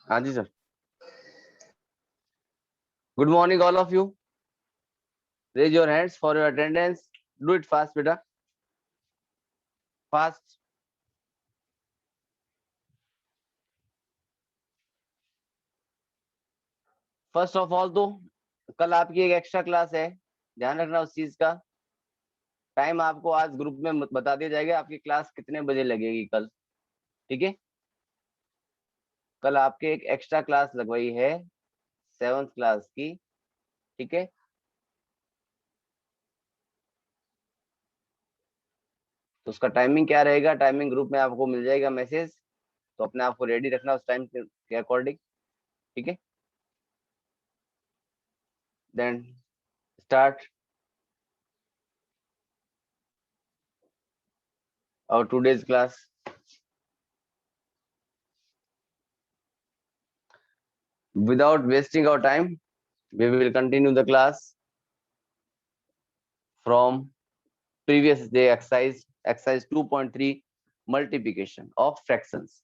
हाँ जी sir. Good morning all of you. Raise your hands for your attendance. Do it fast बेटा, fast. First of all तो कल आपकी एक एक्स्ट्रा क्लास है, ध्यान रखना उस चीज का। टाइम आपको आज ग्रुप में बता दिया जाएगा, आपकी क्लास कितने बजे लगेगी कल। ठीक है, कल आपके एक एक्स्ट्रा क्लास लगवाई है 7th क्लास की। ठीक है, तो उसका टाइमिंग क्या रहेगा, टाइमिंग ग्रुप में आपको मिल जाएगा मैसेज, तो अपने आप को रेडी रखना उस टाइम के अकॉर्डिंग। ठीक है, then start our today's class. Without wasting our time, we will continue the class from previous day exercise 2.3, multiplication of fractions.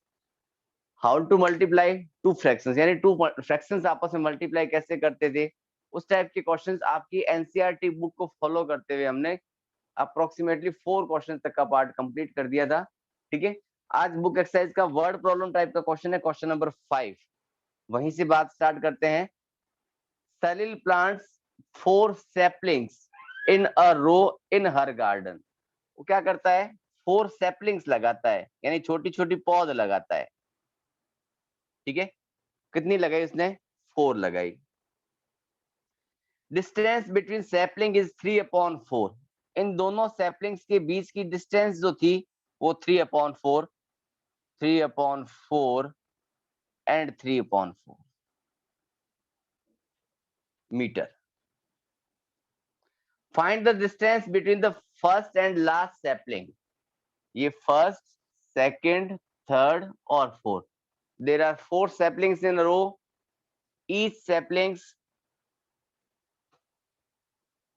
How to multiply two fractions, यानी टू फ्रैक्शंस आपस में multiply कैसे करते थे, उस टाइप के क्वेश्चंस आपकी NCERT book को फॉलो करते हुए हमने अप्रोक्सीमेटली 4 क्वेश्चन तक का पार्ट कंप्लीट कर दिया था। ठीक है, आज बुक एक्सरसाइज का वर्ड प्रॉब्लम टाइप का क्वेश्चन है, क्वेश्चन नंबर 5। वहीं से बात स्टार्ट करते हैं। Salil plants 4 saplings in a row in her garden. वो क्या करता है, 4 saplings लगाता है, यानी छोटी छोटी पौध लगाता है। ठीक है, कितनी लगाई उसने, 4 लगाई। Distance between sapling is 3/4। इन दोनों सैपलिंग्स के बीच की डिस्टेंस जो थी वो 3/4, 3/4 and 3/4 metre. Find the distance between the first and last sapling. ये फर्स्ट, सेकंड, थर्ड और fourth, there are 4 saplings in a row. Each saplings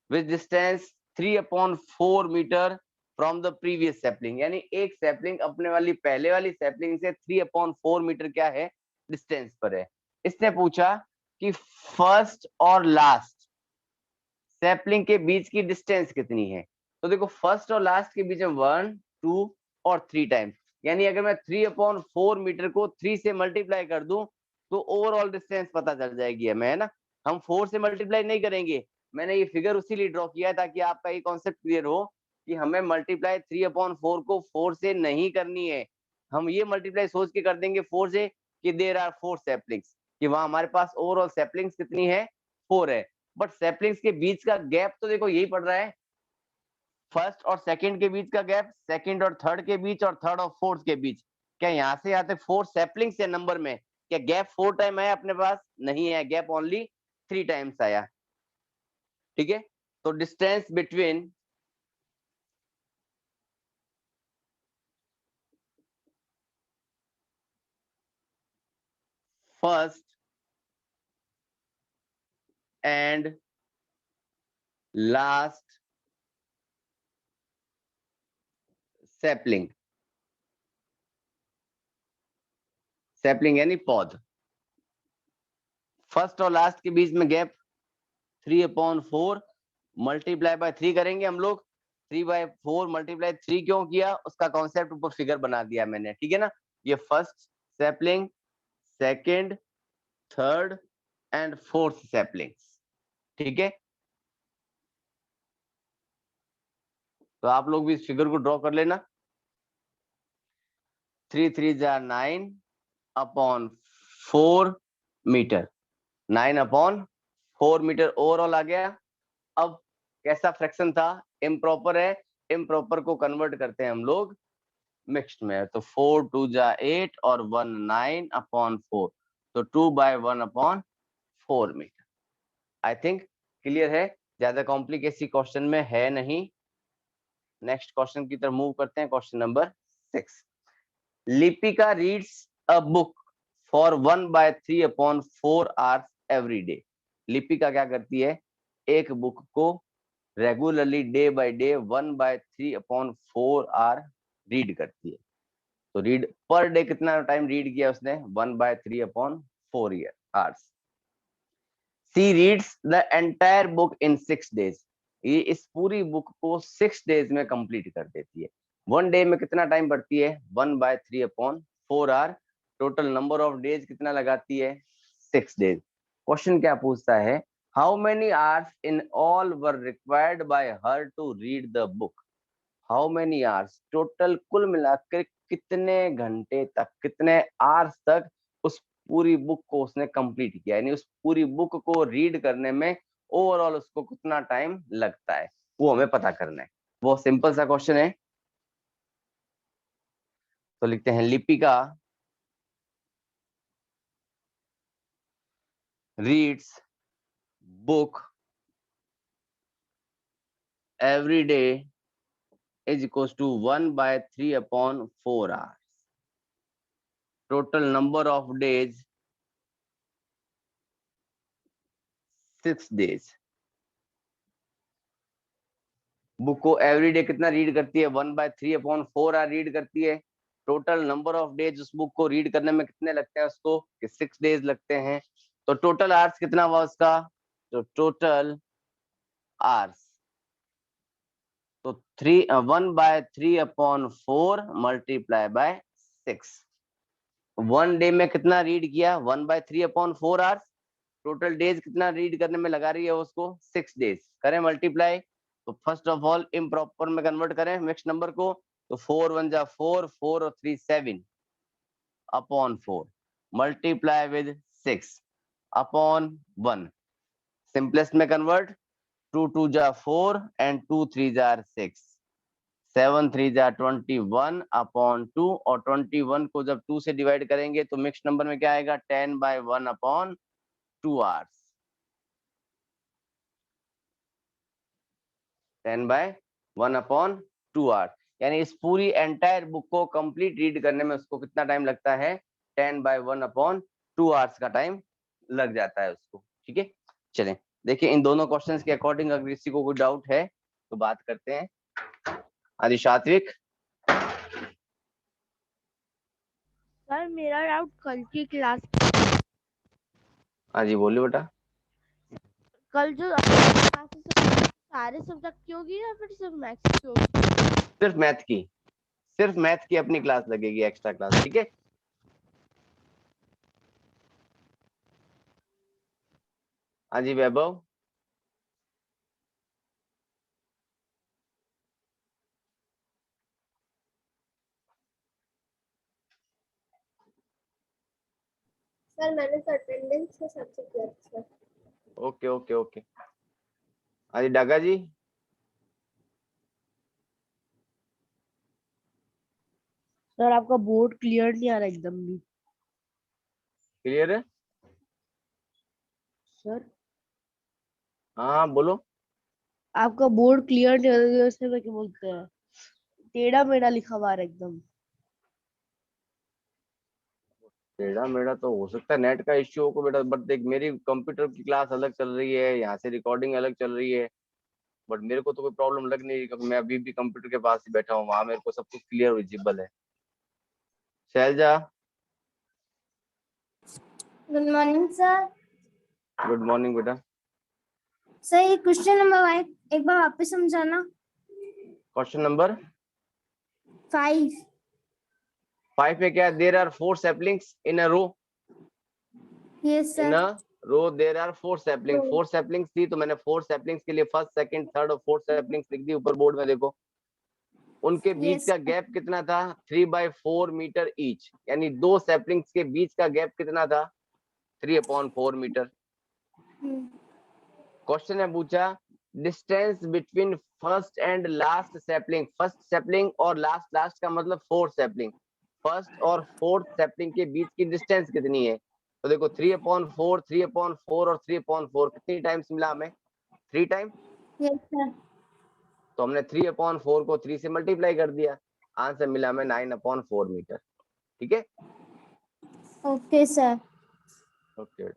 with distance 3/4 meter from the previous sapling, यानी एक sapling अपने वाली पहले वाली sapling से 3/4 metre क्या है, डिस्टेंस पर है। इसने पूछा कि फर्स्ट और लास्ट सैपलिंग के बीच की डिस्टेंस कितनी है। तो देखो फर्स्ट और लास्ट के बीच में 1, 2 और 3 टाइम्स, यानी अगर मैं 3/4 मीटर को 3 से मल्टीप्लाई कर दूं तो ओवरऑल डिस्टेंस पता चल जाएगी हमें, है ना। हम 4 से मल्टीप्लाई नहीं करेंगे, मैंने ये फिगर उसीलिए ड्रॉ किया है ताकि आपका ये कॉन्सेप्ट क्लियर हो कि हमें मल्टीप्लाई 3/4 को 4 से नहीं करनी है। हम ये मल्टीप्लाई सोच के कर देंगे 4 से कि देयर आर 4 सैपलिंग्स, कि वहां हमारे पास ओवरऑल सैपलिंग्स कितनी है, 4 है। बट सैपलिंग्स के बीच का गैप तो देखो यही पड़ रहा है, फर्स्ट और सेकंड के बीच का गैप, सेकंड और थर्ड के बीच, और थर्ड और फोर्थ के बीच। क्या यहाँ से आते 4 सैपलिंग्स है नंबर में, क्या गैप 4 टाइम आया अपने पास, नहीं है, गैप ओनली 3 टाइम्स आया। ठीक है, तो distance between first and last sapling, sapling यानी पौध, फर्स्ट और लास्ट के बीच में गैप 3/4 मल्टीप्लाई बाय 3 करेंगे हम लोग। 3/4 मल्टीप्लाई 3 क्यों किया, उसका कॉन्सेप्ट ऊपर फिगर बना दिया मैंने। ठीक है ना, ये first sapling, second, third and fourth saplings. ठीक है, तो आप लोग भी इस फिगर को ड्रॉ कर लेना। 3 3 जा 9/4 मीटर, 9/4 मीटर ओवरऑल आ गया। अब कैसा फ्रैक्शन था, इम्प्रॉपर है, इम्प्रॉपर को कन्वर्ट करते हैं हम लोग मिक्स्ड में, तो 4 2 जा 8 और 1 9/4, तो 2/1/4 मीटर। आई थिंक क्लियर है, ज्यादा कॉम्प्लिकेसी क्वेश्चन में है नहीं। नेक्स्ट क्वेश्चन की तरफ मूव करते हैं, question number 6। Lipika reads a book for 1/3/4 hours every day. Lipika क्या करती है, एक बुक को regularly day by day 1/3/4 hour read करती है। तो रीड पर डे कितना टाइम रीड किया उसने, 1/3/4 4 hours. She reads the entire book in 6 days. ये इस पूरी बुक को 6 days में कंप्लीट कर देती है. 1 day में कितना टाइम पढ़ती है? 1/3/4 hour. Total number of days कितना लगाती है? 6 days. क्वेश्चन क्या पूछता है? How many hours in all were required by her to read the book? How many hours? Total कुल मिलाकर कितने घंटे तक, कितने आवर्स तक उस पूरी बुक को उसने कंप्लीट किया, यानी उस पूरी बुक को रीड करने में ओवरऑल उसको कितना टाइम लगता है, वो हमें पता करना है. वो सिंपल सा क्वेश्चन है. तो लिखते हैं Lipika reads book every day is equals to 1/3/4 hours. Total number of days 6 days. Book को एवरीडे कितना रीड करती है? 1/3/4 आवर रीड करती है. टोटल नंबर ऑफ डेज उस बुक को रीड करने में कितने लगते हैं उसको? कि 6 डेज लगते हैं. तो टोटल आवर्स कितना हुआ उसका? तो टोटल आवर्स तो 1/3/4 मल्टीप्लाई बाय 6. 1 डे में कितना रीड किया? 1/3/4 आवर्स. टोटल डेज कितना रीड करने में लगा रही है उसको? 6 डेज. करें मल्टीप्लाई. तो फर्स्ट ऑफ ऑल इम्प्रॉपर में कन्वर्ट करें मिक्स नंबर को. तो 4 1 जा 4, 4 और 3 7 upon 4 multiply with 6 upon 1. Simplest में कन्वर्ट. 2 2 जा 4 एंड 2 3 जा 6. 7 3 जा 21 अपॉन 2 और 21 को जब 2 से डिवाइड करेंगे तो मिक्स नंबर में क्या आएगा? 10/1 अपॉन 2 आवर्स. 10/1 upon 2 hours. यानी इस पूरी एंटायर बुक को कंप्लीट रीड करने में उसको कितना टाइम लगता है? 10/1 अपॉन 2 आवर्स का टाइम लग जाता है उसको. ठीक है, चलें देखिए इन दोनों क्वेश्चंस के अकॉर्डिंग अगर किसी को कोई डाउट है तो बात करते हैं. आदि सात्विक. सर मेरा डाउट कल की क्लास. हाँ जी बोलिए बेटा. कल जो सारे सब्जेक्ट की होगी या फिर सिर्फ मैथ्स की होगी? सिर्फ मैथ की. सिर्फ मैथ की अपनी क्लास लगेगी, एक्स्ट्रा क्लास. ठीक है. हाँ जी वैभव. सर मैंने तो अटेंडेंस के हिसाब से किया था. Okay okay okay. हाँ जी डागा जी. सर आपका बोर्ड क्लियर नहीं आ रहा एकदम भी. क्लियर है? सर हाँ बोलो. आपका बोर्ड क्लियर नहीं आ रहा, उससे क्या बोलते हैं, टेढ़ा मेढ़ा लिखा हुआ है एकदम. टेढ़ा मेढ़ा तो हो सकता है नेट का इश्यू हो बेटा. बट देख मेरी कंप्यूटर की क्लास अलग चल रही है, यहाँ से रिकॉर्डिंग अलग चल रही है. बट मेरे को तो कोई प्रॉब्लम लग नहीं रही क्योंकि मैं अभी भी कंप्यूटर के पास ही बैठा हूँ. वहां मेरे को सब कुछ क्लियर विजिबल है. Shailaja. Good morning sir. Good morning बेटा. सर ये क्वेश्चन नंबर एक बार वापस समझाना. Question number 5. 5 में क्या? There are 4 saplings in a row. Yes in sir. A row there are 4 sapling. 4 saplings थी तो मैंने 4 सैपलिंग्स के लिए फर्स्ट सेकंड थर्ड और फोर्थ सैपलिंग्स लिख दी ऊपर बोर्ड में. देखो उनके बीच Yes, का गैप कितना था? 3/4 मीटर ईच. यानी 2 सैपलिंग्स के बीच का गैप कितना था? 3/4 मीटर. क्वेश्चन है पूछा distance between first and last sapling. First sapling और लास्ट का मतलब फोर्थ सैपलिंग. फर्स्ट और फोर्थ सैपलिंग के बीच की डिस्टेंस कितनी है? तो देखो 3/4 3/4 और 3/4 कितनी टाइम्स मिला हमें? 3 टाइम. yes sir. तो हमने 3/4 को 3 से मल्टीप्लाई कर दिया. आंसर मिला हमें 9/4 मीटर. ठीक है. Okay sir. ओके.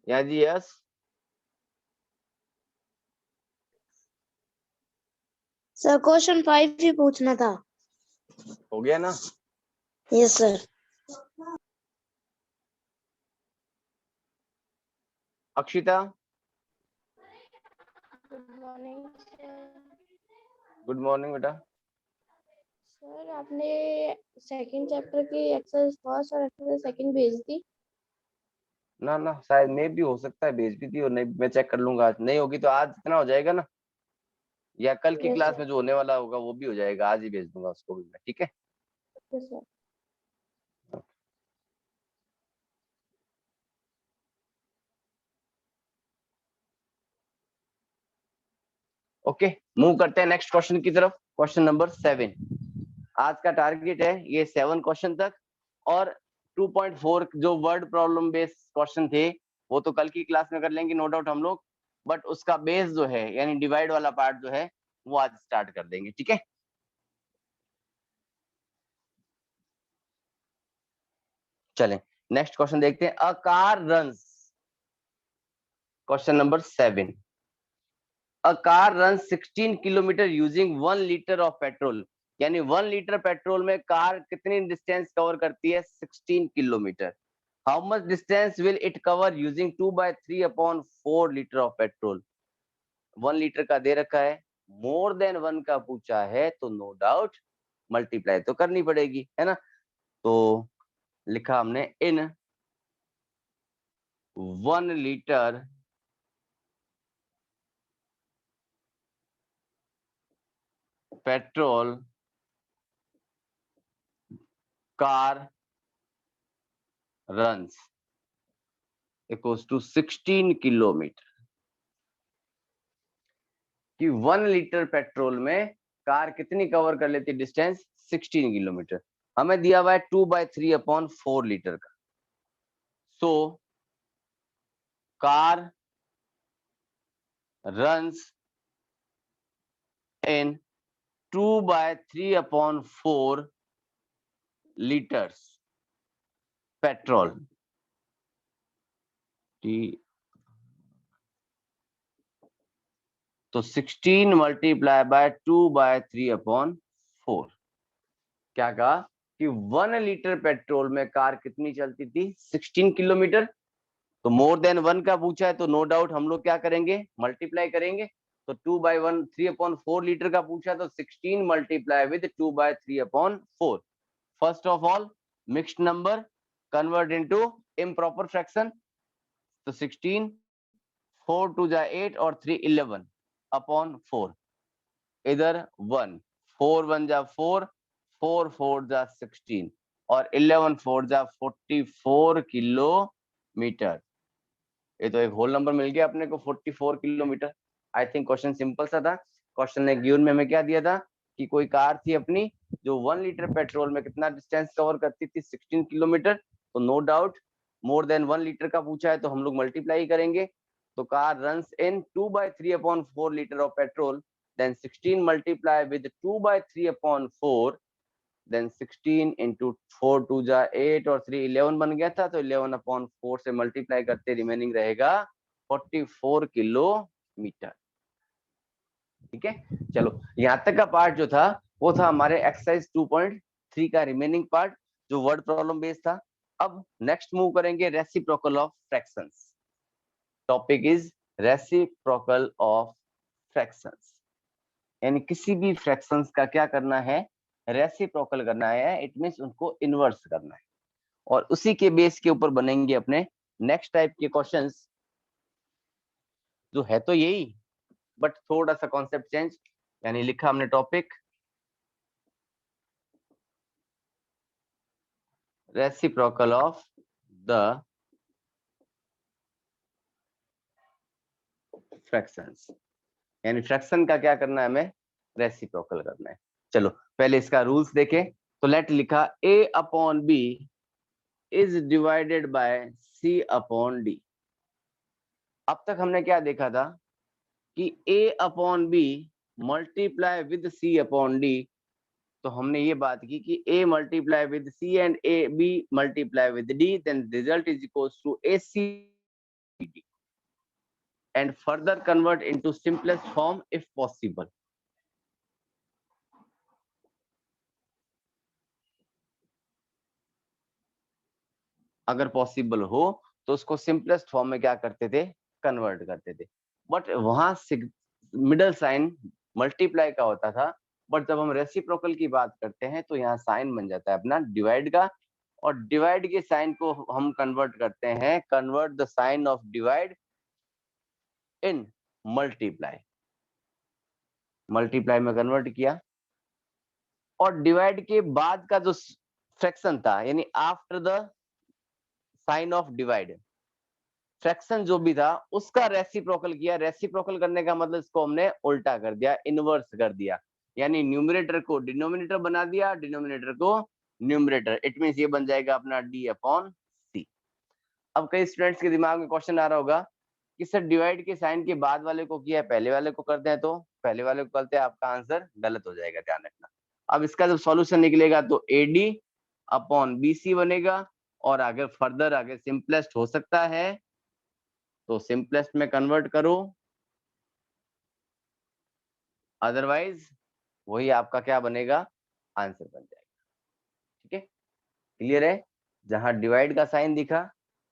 या जी यस. सर क्वेश्चन 5 ही पूछना था. हो गया ना? Yes sir. Akshita, good morning sir. Good morning बेटा। सर आपने सेकंड चैप्टर की एक्सरसाइज फर्स्ट और एक्सरसाइज सेकंड भेज दी। ना ना, शायद मे भी हो सकता है भेज भी थी और नहीं, मैं चेक कर लूंगा। आज नहीं होगी तो आज इतना हो जाएगा ना, या कल की यस क्लास सर। में जो होने वाला होगा वो भी हो जाएगा। आज ही भेज दूंगा उसको भी मैं, ठीक है। Yes sir. ओके, मूव करते हैं नेक्स्ट क्वेश्चन की तरफ। Question number 7। आज का टारगेट है ये 7 क्वेश्चन तक, और 2.4 जो वर्ड प्रॉब्लम बेस्ड क्वेश्चन थे वो तो कल की क्लास में कर लेंगे नो डाउट हम लोग, बट उसका बेस जो है यानी डिवाइड वाला पार्ट जो है वो आज स्टार्ट कर देंगे, ठीक है। चलें नेक्स्ट क्वेश्चन देखते हैं। A car runs, question number 7। A car run 16 kilometre using 1 litre of petrol, यानी 1 लीटर पेट्रोल में कार कितनी डिस्टेंस कवर करती है? 16 kilometre. How much distance will it cover using 2/3/4 litre of petrol? 1 litre का दे रखा है, मोर देन 1 का पूछा है तो नो डाउट मल्टीप्लाई तो करनी पड़ेगी, है ना। तो लिखा हमने इन 1 litre petrol car runs equals to 16 kilometre, कि 1 लीटर पेट्रोल में कार कितनी कवर कर लेती है डिस्टेंस? 16 किलोमीटर। हमें दिया हुआ है 2/3/4 लीटर का। So car runs in 2/3/4 liters पेट्रोल। तो 16 मल्टीप्लाई बाय 2/3/4, क्या कहा कि 1 लीटर पेट्रोल में कार कितनी चलती थी? 16 किलोमीटर। तो मोर देन 1 का पूछा है तो नो डाउट हम लोग क्या करेंगे? मल्टीप्लाई करेंगे। तो 2/3/4 लीटर का पूछा है तो 16 multiply with 2/3/4। First of all mixed number convert into improper fraction. तो 16, 4 2 जा 8 और 3 11 अपॉन 4, इधर 1, 4 1 जा 4, 4 4 जा 16 और 11 4 जा 44 किलोमीटर। ये तो एक होल नंबर मिल गया अपने को, 44 kilometre. I think question simple सा था। क्वेश्चन ने गिवन में हमें क्या दिया था कि कोई कार थी अपनी जो 1 लीटर पेट्रोल में कितना डिस्टेंस कवर करती थी? 16 किलोमीटर। तो no doubt more than 1 litre का पूछा है तो हम लोग मल्टीप्लाई करेंगे। तो car runs in 2/3/4 litre of petrol, then 16 multiply with 2/3/4, then 16 into 4 2 जा 8 और 3 11 बन गया था। तो 11/4 से मल्टीप्लाई करते रिमेनिंग रहेगा 44 किलोमीटर, ठीक है। चलो यहाँ तक का पार्ट जो था वो था हमारे एक्सरसाइज 2.3 का रिमेनिंग पार्ट जो वर्ड प्रॉब्लम बेस्ड था। अब नेक्स्ट मूव करेंगे reciprocal of fractions. Topic is reciprocal of fractions, यानी किसी भी फ्रैक्शंस का क्या करना है? रेसिप्रोकल करना है। इट मींस उनको इनवर्स करना है, और उसी के बेस के ऊपर बनेंगे अपने नेक्स्ट टाइप के क्वेश्चंस, जो है तो यही बट थोड़ा सा कॉन्सेप्ट चेंज। यानी लिखा हमने topic reciprocal of the fractions, यानी फ्रैक्शन का क्या करना है? हमें रेसिप्रोकल करना है। चलो पहले इसका रूल्स देखें। तो लेट लिखा a upon b is divided by c upon d। अब तक हमने क्या देखा था कि a upon B multiply with c upon D. तो हमने ये बात की कि a multiply with c and a b multiply with d, then result is equals to ac and further convert into simplest form if possible. अगर possible हो तो उसको सिंपलेस्ट फॉर्म में क्या करते थे? कन्वर्ट करते थे, बट वहां मिडल साइन मल्टीप्लाई का होता था, बट जब हम रेसिप्रोकल की बात करते हैं तो यहाँ साइन बन जाता है अपना डिवाइड का, और डिवाइड के साइन को हम कन्वर्ट करते हैं, convert the sign of divide in multiply, multiply में कन्वर्ट किया, और डिवाइड के बाद का जो फ्रैक्शन था, यानी after the sign of divide, fraction जो भी था उसका रेसिप्रोकल किया। रेसिप्रोकल करने का मतलब इसको हमने उल्टा कर दिया, इनवर्स कर दिया, यानी न्यूमरेटर को डिनोमिनेटर बना दिया, डिनोमिनेटर को न्यूमरेटर। इट मींस ये बन जाएगा अपना d अपॉन सी। अब कई स्टूडेंट्स के दिमाग में क्वेश्चन आ रहा होगा कि सर डिवाइड के साइन के बाद वाले को किया है, पहले वाले को करते हैं, तो पहले वाले को करते हैं, आपका आंसर गलत हो जाएगा, ध्यान रखना। अब इसका जब सॉल्यूशन निकलेगा तो AD अपॉन BC बनेगा, और अगर फर्दर आगे सिंपलेस्ट हो सकता है तो सिंपलेस्ट में कन्वर्ट करो, अदरवाइज वही आपका क्या बनेगा, आंसर बन जाएगा। ठीक है, क्लियर है? जहां डिवाइड का साइन दिखा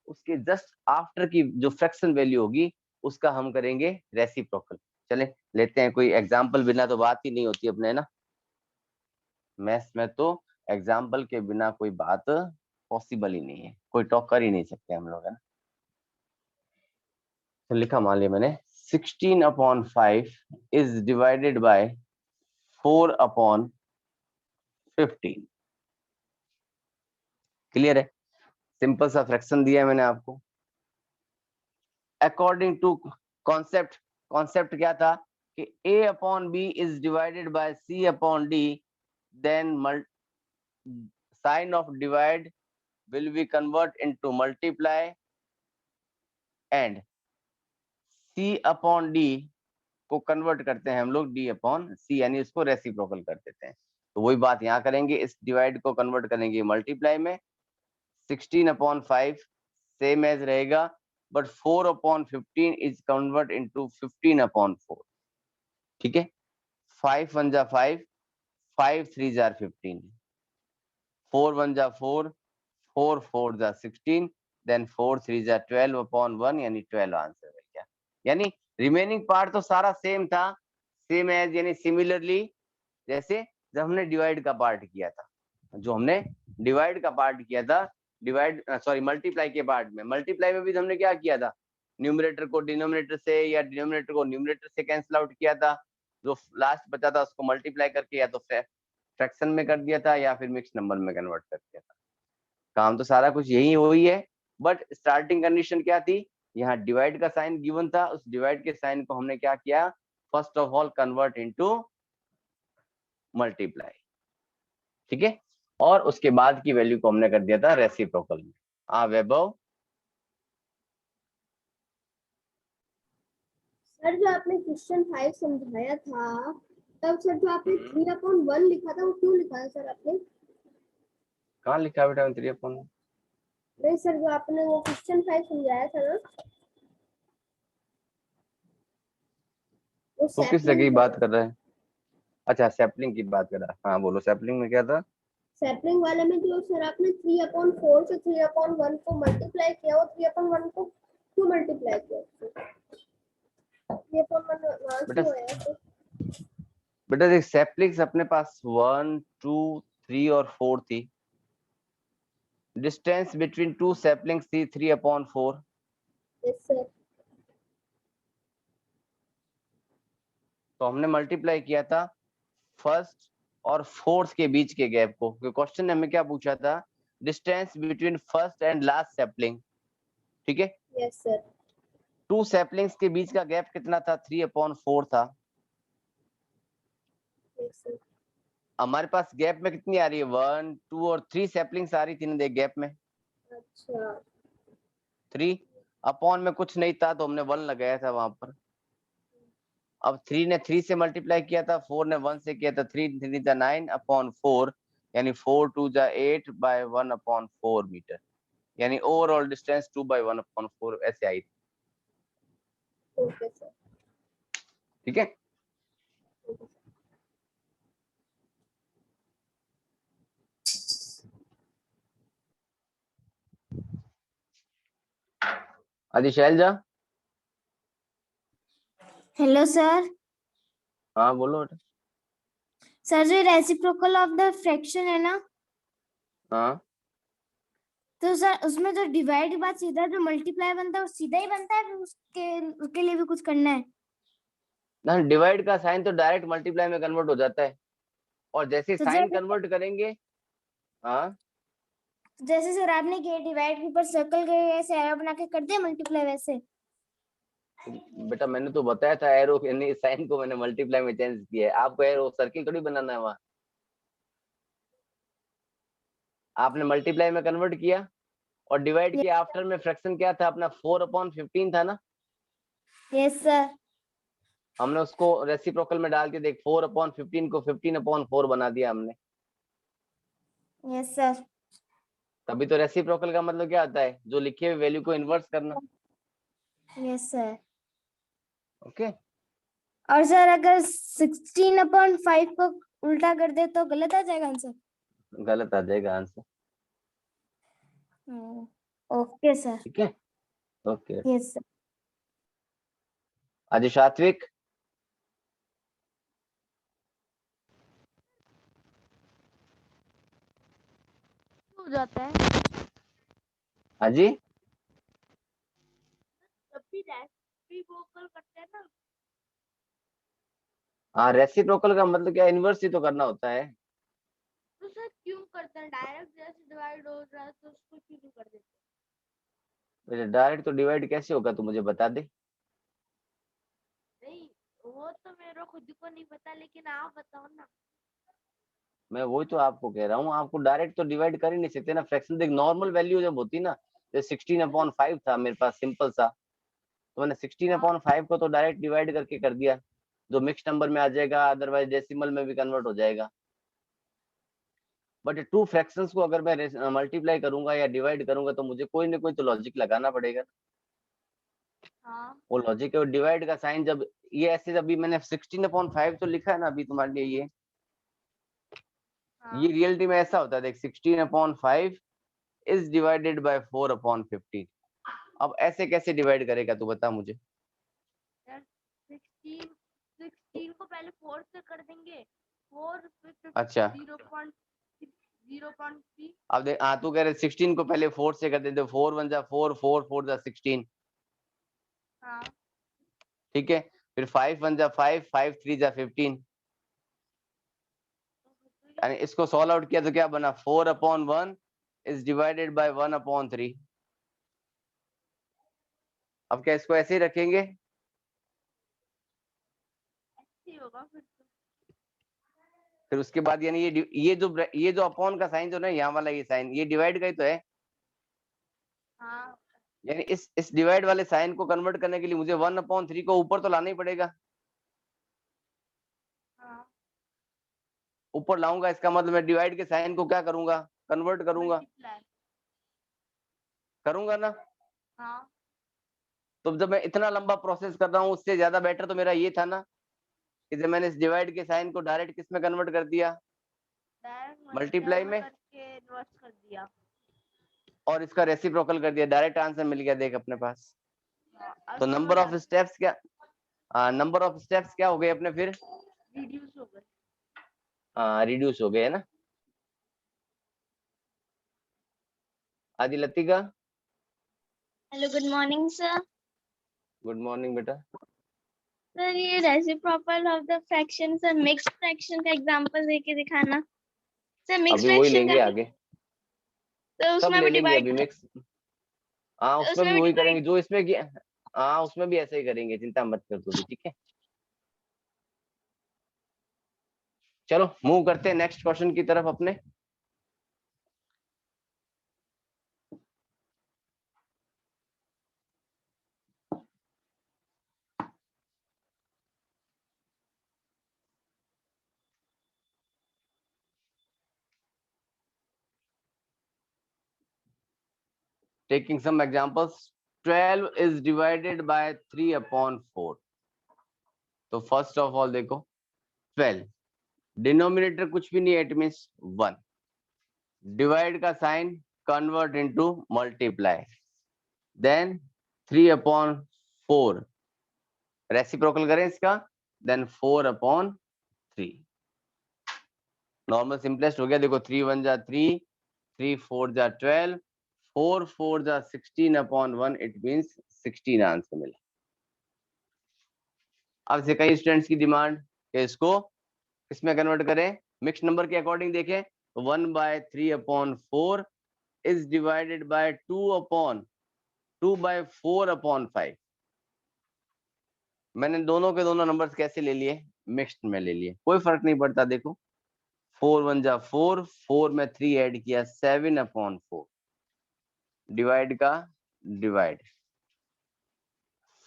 उसके जस्ट आफ्टर की जो फ्रैक्शन वैल्यू होगी उसका हम करेंगे रेसिप्रोकल। चले लेते हैं कोई एग्जांपल, बिना तो बात ही नहीं होती अपने, है ना, मैथ्स में तो एग्जांपल के बिना कोई बात पॉसिबल ही नहीं है, कोई टॉक कर ही नहीं सकते हम लोग, है ना। तो लिखा मान लिया मैंने 16 upon 5 is divided bye 4 upon 15। Clear है? सिंपल सा फ्रैक्शन दिया है मैंने आपको अकॉर्डिंग टू कॉन्सेप्ट। कॉन्सेप्ट क्या था कि a upon b is divided by c upon d, then sign of divide will be convert into multiply and c upon d को कन्वर्ट करते हैं हम लोग d अपॉन c, यानी इसको रेसिप्रोकल कर देते हैं। तो वही बात यहाँ करेंगे, इस डिवाइड को कन्वर्ट करेंगे मल्टीप्लाई में। 16 अपॉन 5 सेम एज रहेगा, but 4 upon 15 is convert into 15 upon 4। ठीक है, 5 1 जा 5, 5 3 जा 15, 4 1 जा 4, 4 4 जा 16, देन 4 3 जा 12 अपॉन 1, यानी 12 आंसर है क्या। यानी रिमेनिंग पार्ट तो सारा सेम था, सेम एज, यानी सिमिलरली जैसे जब हमने डिवाइड का पार्ट किया था, जो हमने डिवाइड का पार्ट किया था, डिवाइड सॉरी मल्टीप्लाई के पार्ट में, मल्टीप्लाई में भी हमने क्या किया था, न्यूमरेटर को डिनोमिनेटर से या डिनोमिनेटर को न्यूमरेटर से कैंसिल आउट किया था, जो लास्ट बचा था उसको मल्टीप्लाई करके या तो फ्रैक्शन में कर दिया था या फिर मिक्स नंबर में कन्वर्ट कर दिया था। काम तो सारा कुछ यही हुई है, बट स्टार्टिंग कंडीशन क्या थी, यहाँ डिवाइड का साइन गिवन था, उस डिवाइड के साइन को हमने क्या किया, first of all convert into multiply. ठीक है, और उसके बाद की वैल्यू को हमने कर दिया था रेसिप्रोकल में। हाँ वैभव, सर जो आपने क्वेश्चन 5 समझाया था, तब सर जो आपने 3/1 लिखा था वो क्यों लिखा है सर आपने? कहाँ लिखा बेटा 3 अपॉन? नहीं सर, जो आपने वो क्वेश्चन 5 समझाया था ना, वो तो किस जगह की सैपलिंग बात कर रहा है? अच्छा सैपलिंग की बात कर रहा है, हाँ बोलो सैपलिंग में क्या था? सैपलिंग वाले में जो सर आपने 3/4 से 3/1 को मल्टीप्लाई किया, वो 3/1 को क्यों मल्टीप्लाई किया? 3/1 वहां से आया तो बेटा देख, सैपलिंग्स अपने पास 1 2 3 और 4 थी, डिस्टेंस बिटवीन टू सैपलिंग्स थी 3/4। Yes sir. तो हमने मल्टीप्लाई किया था फर्स्ट और फोर्थ के बीच के गैप को, क्योंकि क्वेश्चन ने हमें क्या पूछा था, distance between first and last sapling. ठीक है, यस सर। टू सैपलिंग्स के बीच का गैप कितना था, 3/4 था। Yes sir. हमारे पास गैप में कितनी आ रही है, 1 2 और 3 सैपलिंग्स आ रही थी ना, देख गैप में अच्छा 3, अपॉन में कुछ नहीं था तो हमने 1 लगाया था वहां पर। अब 3 ने 3 से मल्टीप्लाई किया था, 4 ने 1 से किया था, 3 3 जा 9 अपॉन 4, यानी 4 2 जा 8 बाय 1/4 मीटर, यानी ओवरऑल डिस्टेंस 2/1/4 ऐसे आई थी। Okay sir. ठीक है, आदि शैलजा हेलो सर। हाँ बोलो बेटा। सर जो रेसिप्रोकल ऑफ द फ्रैक्शन है ना, हाँ तो सर उसमें जो डिवाइड के बाद सीधा जो मल्टीप्लाई बनता है वो सीधा ही बनता है, फिर उसके लिए भी कुछ करना है? ना, डिवाइड का साइन तो डायरेक्ट मल्टीप्लाई में कन्वर्ट हो जाता है, और जैसे तो साइन जैसे कन्वर्ट करेंगे। हाँ जैसे सर आपने किया डिवाइड के ऊपर सर्कल के ऐसे एरो बना के कर दिया मल्टीप्लाई, वैसे? बेटा, मैंने तो बताया था एरो यानी साइन को मैंने मल्टीप्लाई में चेंज किया है। आपको एरो सर्किल थोड़ी बनाना है वहां। आपने मल्टीप्लाई में कन्वर्ट किया और डिवाइड किया। आफ्टर में फ्रैक्शन क्या था अपना, 4/15 था ना। Yes sir. हमने उसको रेसिप्रोकल में डाल के देख 4/15 को 15/4 बना दिया हमने। Yes sir. तभी तो रेसिप्रोकल का मतलब क्या आता है, जो लिखे हुए वैल्यू को इन्वर्स करना। Yes sir. ओके। और सर अगर 16/5 को उल्टा कर दे तो गलत आ जाएगा आंसर? गलत आ जाएगा आंसर। Okay sir. ठीक है, ओके। Yes sir. आज सात्विक। हो जाता है हाँ जी। जब भी रेसिप्रोकल करते हैं ना। हाँ, रेसिप्रोकल का मतलब क्या, इन्वर्स ही तो करना होता है। तो सर क्यों करते हैं? डायरेक्ट जैसे डिवाइड हो रहा है तो उसको क्यों कर देते हैं? डायरेक्ट तो डिवाइड कैसे होगा, तू मुझे बता दे। नहीं, वो तो मेरे खुद को नहीं पता, लेकिन आप बताओ ना। मैं वही तो आपको कह रहा हूँ, आपको डायरेक्ट तो डिवाइड कर ही नहीं सकते ना। फ्रैक्शन देख, नॉर्मल वैल्यू जब होती ना, जैसे 16/5 था मेरे पास सिंपल सा, तो मैंने 16/5 को तो डायरेक्ट डिवाइड करके कर दिया, जो मिक्स नंबर में आ जाएगा, अदरवाइज डेसिमल में भी कन्वर्ट हो जाएगा। बट टू फ्रैक्शंस को अगर मैं मल्टीप्लाई करूंगा या डिवाइड करूंगा तो मुझे कोई ना कोई तो लॉजिक लगाना पड़ेगा। हाँ वो लॉजिक है डिवाइड का साइन। जब ये ऐसे, अभी मैंने 16/5 तो लिखा है ना अभी तुम्हारे लिए, ये हाँ रियलिटी में ऐसा होता है देख, 16/5 इज डिवाइडेड बाय 4/15। अब ऐसे कैसे डिवाइड करेगा तू बता मुझे। यार, 16 को पहले 4 से कर देंगे। 4 फिर अच्छा 0.3। अब देख, हाँ तू कह रहे 16 को पहले 4 से कर देते, 4 1 जा 4, 4 4 जा 16। हाँ ठीक है, फिर 5 1 जा 5, 5 3 जा 15। यानी इसको सॉल्व आउट किया तो क्या बना, 4/1 इज डिवाइडेड बाय 1/3। अब क्या इसको ऐसे ही रखेंगे? ऐसे होगा फिर तो। फिर उसके बाद यानी ये जो अपॉन का साइन जो ना, यहाँ वाला ये साइन, ये डिवाइड का ही तो है। हाँ यानी इस डिवाइड वाले साइन को कन्वर्ट करने के लिए मुझे 1/3 को ऊपर तो लाना ही पड़ेगा। हाँ ऊपर लाऊंगा, इसका मतलब मैं डिवाइड के साइन को क्या करूंगा, कन्वर्ट करूंगा। मल्टीप्लाई। करूंगा ना। हाँ तो जब मैं इतना लंबा प्रोसेस कर रहा हूँ, उससे ज्यादा बेटर तो मेरा ये था ना, कि जब मैंने इस डिवाइड के साइन को डायरेक्ट किस में कन्वर्ट कर दिया, डायरेक्ट मल्टीप्लाई मल्टीप्लाई में में, करके इन्वर्स कर दिया। और इसका रेसिप्रोकल कर दिया, डायरेक्ट आंसर मिल गया देख अपने पास। हाँ, अब तो समझ नंबर आ ऑफ स्टेप्स क्या, नंबर ऑफ स्टेप्स क्या हो गए अपने फिर, रिड्यूस हो गए। रिड्यूस हो गए है ना। आदि Latika. Hello, good morning sir. Good morning बेटा। सर ये reciprocal of the fraction, sir mixed fraction का एग्जांपल देके दिखाना। सर मिक्स्ड अभी वही फ्रैक्शन लेंगे का आगे, तो सब उसमें ले भी लेंगे डिवाइड, अभी मिक्स। हाँ उसमें भी उसमें भी वही डिवाइड। करेंगे जो इसमें किया। हाँ उसमें भी ऐसे ही करेंगे, चिंता मत कर तू भी, ठीक है। चलो मूव करते हैं नेक्स्ट क्वेश्चन की तरफ अपने। Taking some examples, 12 is divided by 3/4। तो फर्स्ट ऑफ ऑल देखो, 12 डिनोमिनेटर कुछ भी नहीं है, इट मीन्स 1। डिवाइड का sign convert into multiply, then 3/4 reciprocal करें इसका, देन 4/3। नॉर्मल सिंपलेस्ट हो गया, देखो 3 1 जा 3, 3 4 जा 12, 4 4 जा 16/1, इट मींस 16 आंसर मिला। अब से कई स्टूडेंट्स की डिमांड है इसको इसमें कन्वर्ट करें, मिक्स नंबर के अकॉर्डिंग देखें, 1/3/4 इज डिवाइडेड बाय 2/4/5। मैंने दोनों के दोनों नंबर्स कैसे ले लिए, मिक्स्ड में ले लिए, कोई फर्क नहीं पड़ता। देखो 4 1 जा 4, 4 में 3 ऐड किया 7/4, डिवाइड का डिवाइड,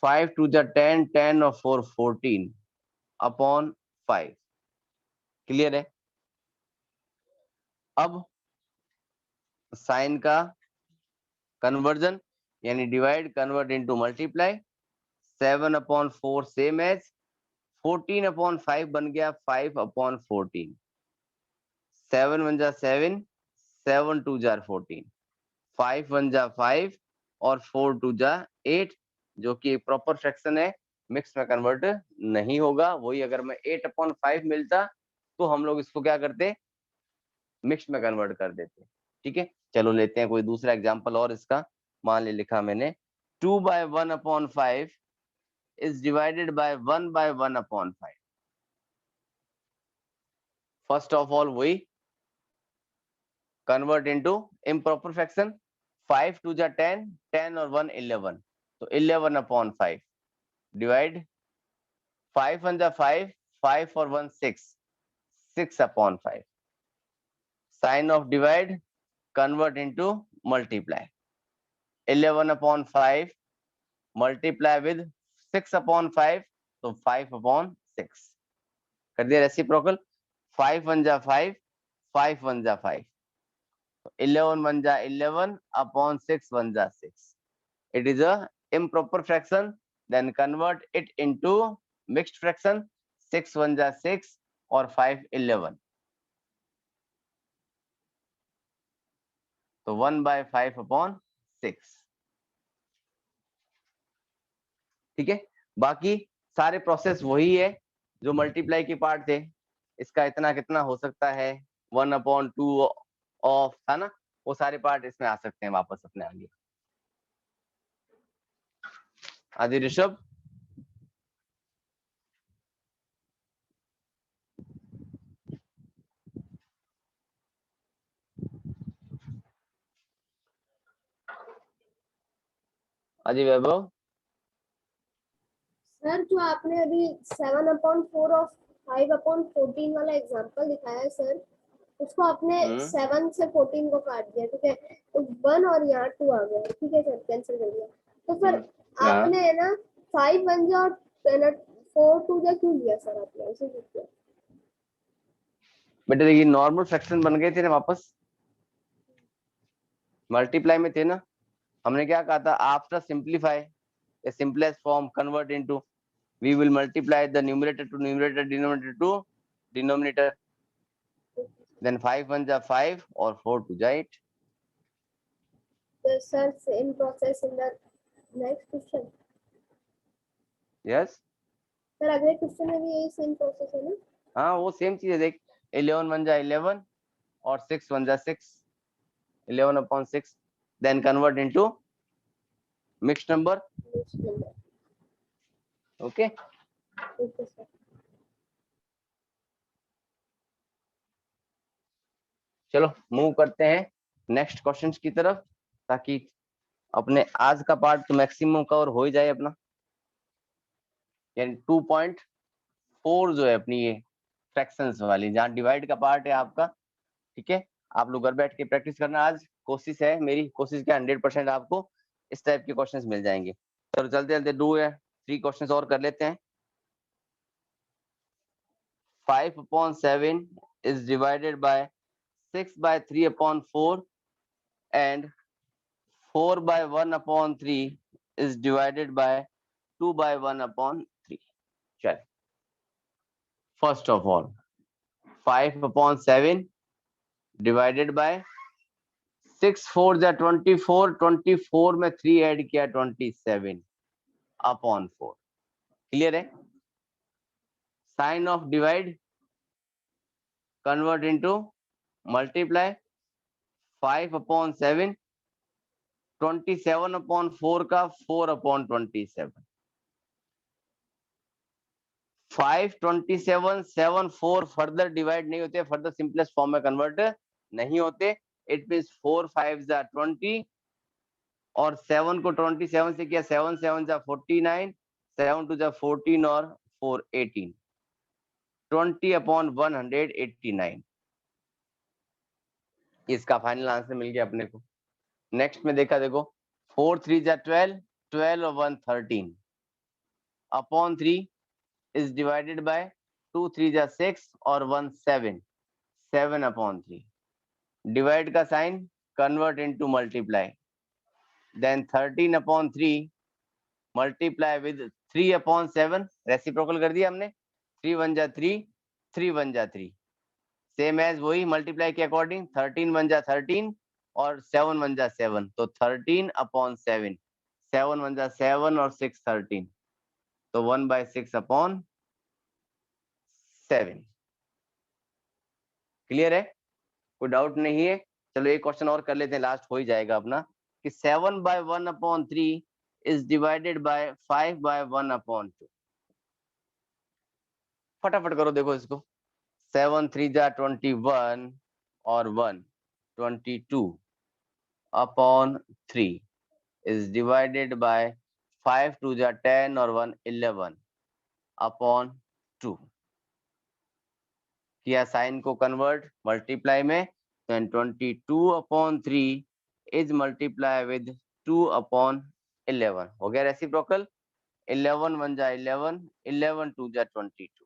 5 2 जा 10, 10 और 4 14/5। क्लियर है। अब साइन का कन्वर्जन यानी divide convert into multiply, 7/4 same as 14/5 बन गया 5/14, 7 1 जा 7, 7 2 जा 14, 5 1 जा 5 और 4 2 जा 8, जो कि एक प्रॉपर फ्रैक्शन है, मिक्स में कन्वर्ट नहीं होगा। वही अगर मैं 8/5 मिलता तो हम लोग इसको क्या करते, मिक्स में कन्वर्ट कर देते। ठीक है, चलो लेते हैं कोई दूसरा एग्जांपल और इसका। मान ले लिखा मैंने 2/1/5 is divided by 1/1/5। First of all वही कन्वर्ट इनटू इम्प्रॉपर फ्रैक्शन, 5 2 जा 10, 10 और 1 11, तो 11/5 डिवाइड 5 1 जा 5, 5 और 1 6, 6/5। Sign of divide convert into multiply, 11/5 multiply with 6/5, तो 5/6 कर दिया रेसिप्रोकल। 5 1 जा 5, 5 1 जा 5, 11 1 जा 11/6 1 जा 6। It is a improper fraction, then convert it into mixed fraction, 6 1 जा 6 और 5 11, तो 1/5/6। ठीक है, बाकी सारे प्रोसेस वही है जो मल्टीप्लाई के पार्ट थे। इसका इतना कितना हो सकता है, 1/2 ऑफ था ना, वो सारे पार्ट इसमें आ सकते हैं वापस अपने आगे। आदि ऋषभ, आदि वैभव, सर जो आपने अभी 7/4 और 5/14 वाला एग्जांपल दिखाया है सर, उसको आपने 7 से 14 को काट दिया, ठीक है, तो 1 और यहाँ 2 आ गया, ठीक है सर, कैंसिल कर दिया। तो सर आपने है ना 5 1 जा और 4 2 जा क्यों लिया सर आपने, ऐसे क्यों किया? बेटे देखिए नॉर्मल फ्रैक्शन बन गए थे ना, वापस मल्टीप्लाई में थे ना। हमने क्या कहा था, after simplify the simplest form convert into, we will multiply the numerator to numerator, denominator to denominator, then 5 1 जा 5 और 4 2 जा 8। तो sir same process in the next question. Yes sir अगले क्वेश्चन में भी यही सेम प्रोसेस है ना? हाँ वो सेम चीज है, देख 11 1 जा 11 और 6 1 जा 6, 11/6, then convert into mixed number। okay okay sir. चलो मूव करते हैं नेक्स्ट क्वेश्चंस की तरफ, ताकि अपने आज का पार्ट तो मैक्सिमम कवर हो ही जाए अपना। यानी 2.4 जो है अपनी ये फ्रैक्शंस वाली, जहाँ डिवाइड का पार्ट है आपका। ठीक है, आप लोग घर बैठ के प्रैक्टिस करना, आज कोशिश है मेरी, कोशिश क्या 100% आपको इस टाइप के क्वेश्चंस मिल जाएंगे। चलो चलते चलते 2 या 3 क्वेश्चंस और कर लेते हैं। 5/7 is divided by 6/3/4 and 4/1/3 is divided by 2/1/3। चल first of all 5/7 divided by 6 4 जा 24, 24 में 3 ऐड किया 27/4। क्लियर है? Sign of divide convert into multiply 5/7 27/4 का 4/27 527 7 4 फर्दर डिवाइड नहीं होते, फर्दर सिंपलेस्ट फॉर्म में कन्वर्ट नहीं होते। इट मींस 4 5 20 और 7 को 27 से किया 7 7 49 7 2 14 और 4 18 20/189। इसका फाइनल आंसर मिल गया अपने को। नेक्स्ट में देखा, देखो 4 3 12 12 और 1 13 अपॉन 3 is divided by 2 3 6 और 1 7 7/3। डिवाइड का sign convert into multiply, then 13/3 multiply with 3/7 reciprocal कर दिया हमने। 3 1 जा 3 3 1 जा 3 सेम एज वही मल्टीप्लाई के अकॉर्डिंग 13 1 जा 13 और 7 1 जा 7 तो 13/7 7 1 जा 7 और 6 13 तो 1/6/7। क्लियर है? कोई डाउट नहीं है? चलो एक क्वेश्चन और कर लेते हैं, लास्ट हो ही जाएगा अपना कि 7/1/3 इज डिवाइडेड बाय 5/1/2। फटाफट करो, देखो इसको। 7 3 जा 21 और 1 22/3 is divided by 5 2 जा 10 और 1 11/2। किया साइन को कन्वर्ट मल्टीप्लाई में, then 22/3 is multiply with 2/11 हो गया रेसिप्रोकल। 11 1 जा 11 11 2 जा 22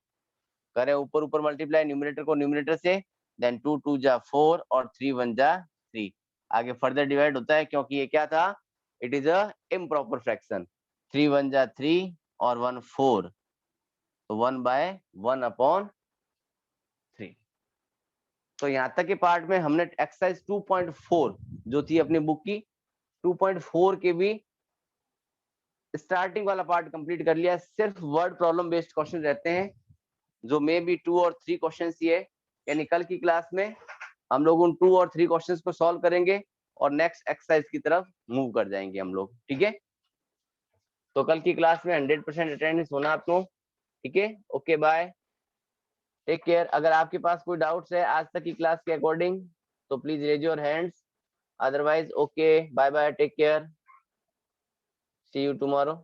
करें ऊपर ऊपर मल्टीप्लाई, न्यूमरेटर को न्यूमरेटर से, देन 2 2 जा 4 और 3 1 जा 3। आगे फर्दर डिवाइड होता है क्योंकि ये क्या था, it is a improper fraction. 3 1 जा 3 और 1 4 तो 1/1/3। तो यहाँ तक के पार्ट में हमने एक्सरसाइज 2.4 जो थी अपनी बुक की 2.4 के भी स्टार्टिंग वाला पार्ट कंप्लीट कर लिया। सिर्फ वर्ड प्रॉब्लम बेस्ड क्वेश्चन रहते हैं जो मे बी 2 और 3 क्वेश्चन ही है, यानी कल की क्लास में हम लोग उन 2 और 3 क्वेश्चंस को सॉल्व करेंगे और नेक्स्ट एक्सरसाइज की तरफ मूव कर जाएंगे हम लोग। ठीक है, तो कल की क्लास में 100% अटेंडेंस होना आपको। ठीक है, ओके बाय, टेक केयर। अगर आपके पास कोई डाउट्स है आज तक की क्लास के अकॉर्डिंग तो please raise your hands, otherwise okay bye bye, take care, see you tomorrow.